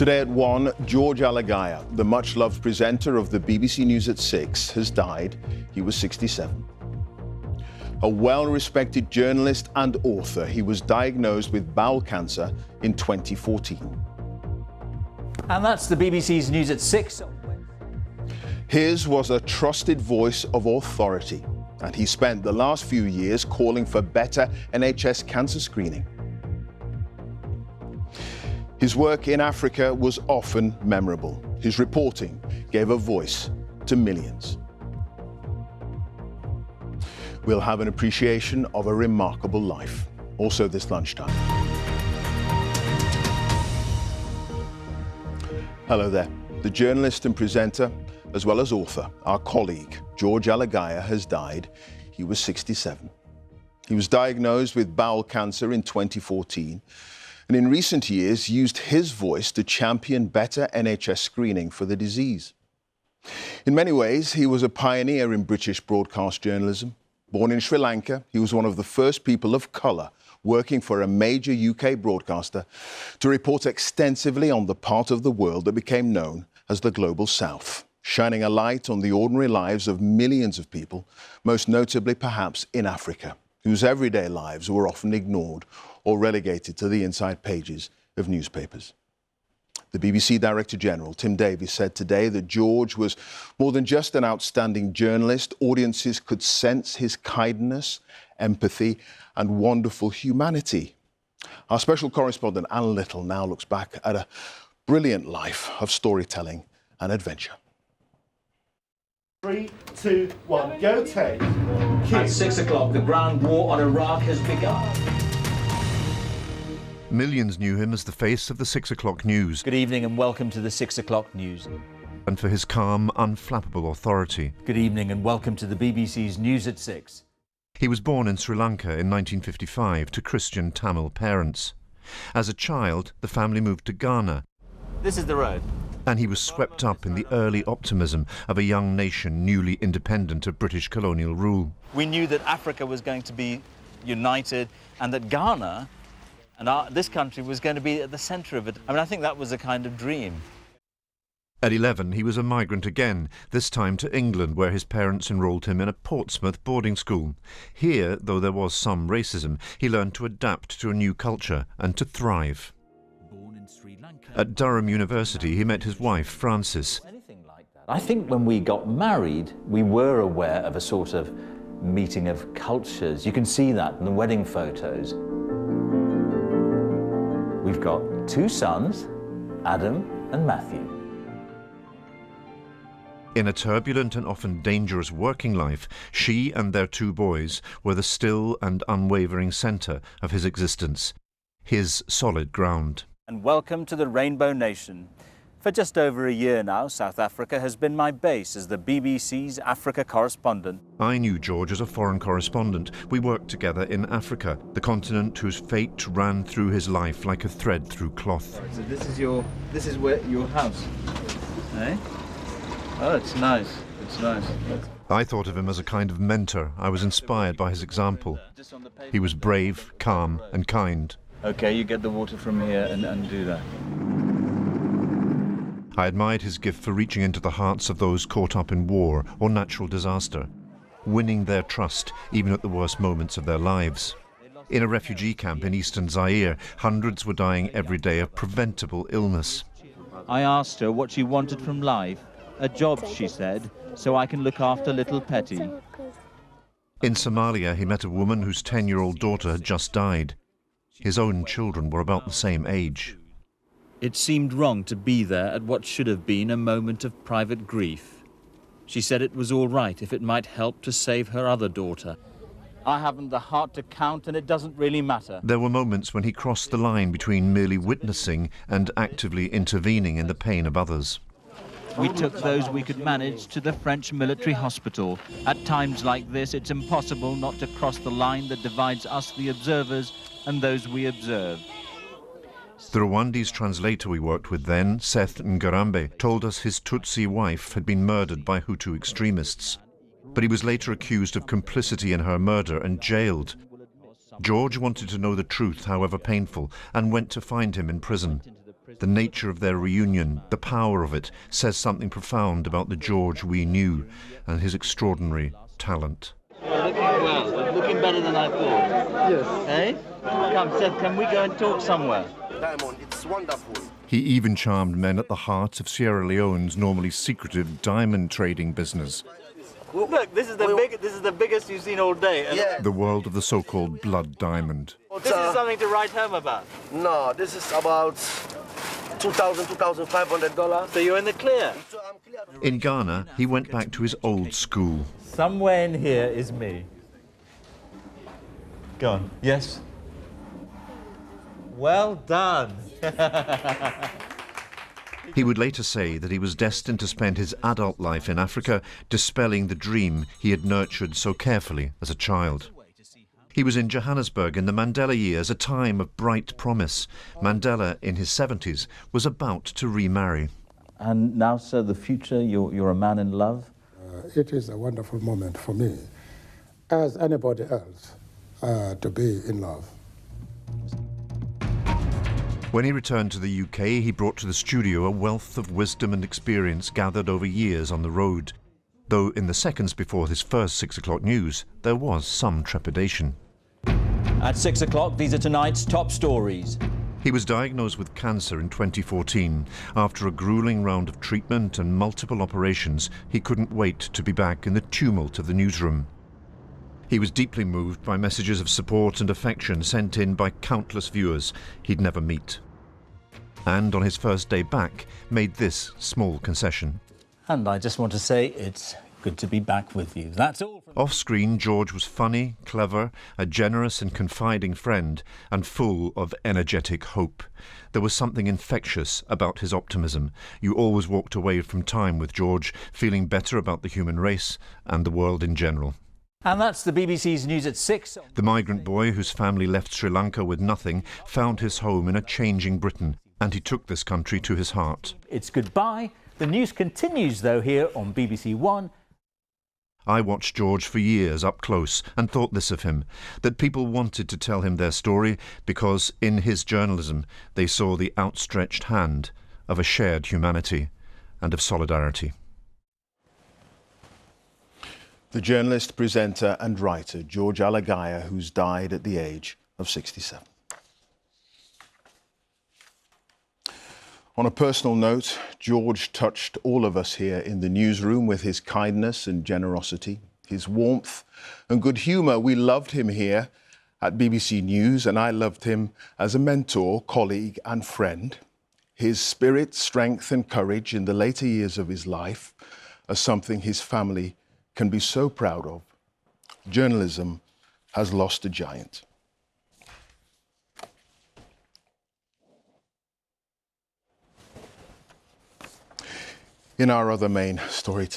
Today at 1, George Alagiah, the much-loved presenter of the BBC News at 6, has died. He was 67. A well-respected journalist and author, he was diagnosed with bowel cancer in 2014. And that's the BBC's News at 6. His was a trusted voice of authority, and he spent the last few years calling for better NHS cancer screening. His work in Africa was often memorable. His reporting gave a voice to millions. We'll have an appreciation of a remarkable life, also this lunchtime. Hello there. The journalist and presenter, as well as author, our colleague, George Alagiah, has died. He was 67. He was diagnosed with bowel cancer in 2014, and in recent years used his voice to champion better NHS screening for the disease. In many ways, he was a pioneer in British broadcast journalism. Born in Sri Lanka, he was one of the first people of colour working for a major UK broadcaster to report extensively on the part of the world that became known as the Global South, shining a light on the ordinary lives of millions of people, most notably perhaps in Africa, whose everyday lives were often ignored or relegated to the inside pages of newspapers. The BBC Director General, Tim Davies, said today that George was more than just an outstanding journalist. Audiences could sense his kindness, empathy, and wonderful humanity. Our special correspondent, Anne Little, now looks back at a brilliant life of storytelling and adventure. 3, 2, 1, go take. At 6 o'clock, the ground war on Iraq has begun. Millions knew him as the face of the 6 o'clock news. Good evening and welcome to the 6 o'clock news. And for his calm, unflappable authority. Good evening and welcome to the BBC's News at 6. He was born in Sri Lanka in 1955 to Christian Tamil parents. As a child, the family moved to Ghana. This is the road. And he was swept up in the early optimism of a young nation newly independent of British colonial rule. We knew that Africa was going to be united and that Ghana and this country was going to be at the centre of it. I mean, I think that was a kind of dream. At 11, he was a migrant again, this time to England, where his parents enrolled him in a Portsmouth boarding school. Here, though there was some racism, he learned to adapt to a new culture and to thrive. Born in Sri Lanka. At Durham University, he met his wife, Frances. Anything like that. I think when we got married, we were aware of a sort of meeting of cultures. You can see that in the wedding photos. We've got 2 sons, Adam and Matthew. In a turbulent and often dangerous working life, she and their 2 boys were the still and unwavering centre of his existence, his solid ground. And welcome to the Rainbow Nation. For just over a year now, South Africa has been my base as the BBC's Africa correspondent. I knew George as a foreign correspondent. We worked together in Africa, the continent whose fate ran through his life like a thread through cloth. So this is your house, eh? Oh, it's nice. It's nice. I thought of him as a kind of mentor. I was inspired by his example. He was brave, calm, and kind. Okay, you get the water from here and do that. I admired his gift for reaching into the hearts of those caught up in war or natural disaster, winning their trust even at the worst moments of their lives. In a refugee camp in eastern Zaire, hundreds were dying every day of preventable illness. I asked her what she wanted from life. A job, she said, so I can look after little Petty. In Somalia, he met a woman whose 10-year-old daughter had just died. His own children were about the same age. It seemed wrong to be there at what should have been a moment of private grief. She said it was all right if it might help to save her other daughter. I haven't the heart to count, and it doesn't really matter. There were moments when he crossed the line between merely witnessing and actively intervening in the pain of others. We took those we could manage to the French military hospital. At times like this, it's impossible not to cross the line that divides us, the observers, and those we observe. The Rwandese translator we worked with then, Seth Ngarambe, told us his Tutsi wife had been murdered by Hutu extremists. But he was later accused of complicity in her murder and jailed. George wanted to know the truth, however painful, and went to find him in prison. The nature of their reunion, the power of it, says something profound about the George we knew and his extraordinary talent. You're looking well, looking better than I thought. Yes. Eh? Come, Seth, can we go and talk somewhere? Diamond, it's wonderful. He even charmed men at the heart of Sierra Leone's normally secretive diamond trading business, Look, this is the biggest you've seen all day. Yeah. the world of the so-called blood diamond. This is something to write home about. No, this is about $2,000, $2,500. So you're in the clear. So I'm clear. In Ghana, he went back to his old school. Somewhere in here is me. Go on. Yes. Well done. He would later say that he was destined to spend his adult life in Africa dispelling the dream he had nurtured so carefully as a child. He was in Johannesburg in the Mandela years, a time of bright promise. Mandela, in his 70s, was about to remarry. And now, sir, the future, you're a man in love? It is a wonderful moment for me, as anybody else, to be in love. When he returned to the UK, he brought to the studio a wealth of wisdom and experience gathered over years on the road. Though in the seconds before his first 6 o'clock news, there was some trepidation. At 6 o'clock, these are tonight's top stories. He was diagnosed with cancer in 2014. After a grueling round of treatment and multiple operations, he couldn't wait to be back in the tumult of the newsroom. He was deeply moved by messages of support and affection sent in by countless viewers he'd never meet. And on his first day back, made this small concession. And I just want to say it's good to be back with you. That's all. Off-screen, George was funny, clever, a generous and confiding friend, and full of energetic hope. There was something infectious about his optimism. You always walked away from time with George feeling better about the human race and the world in general. And that's the BBC's News at 6. The migrant boy whose family left Sri Lanka with nothing found his home in a changing Britain, and he took this country to his heart. It's goodbye. The news continues, though, here on BBC One. I watched George for years up close and thought this of him, that people wanted to tell him their story because in his journalism they saw the outstretched hand of a shared humanity and of solidarity. The journalist, presenter and writer George Alagiah, who's died at the age of 67. On a personal note, George touched all of us here in the newsroom with his kindness and generosity, his warmth and good humour. We loved him here at BBC News, and I loved him as a mentor, colleague and friend. His spirit, strength and courage in the later years of his life are something his family can be so proud of. Journalism has lost a giant. In our other main story today,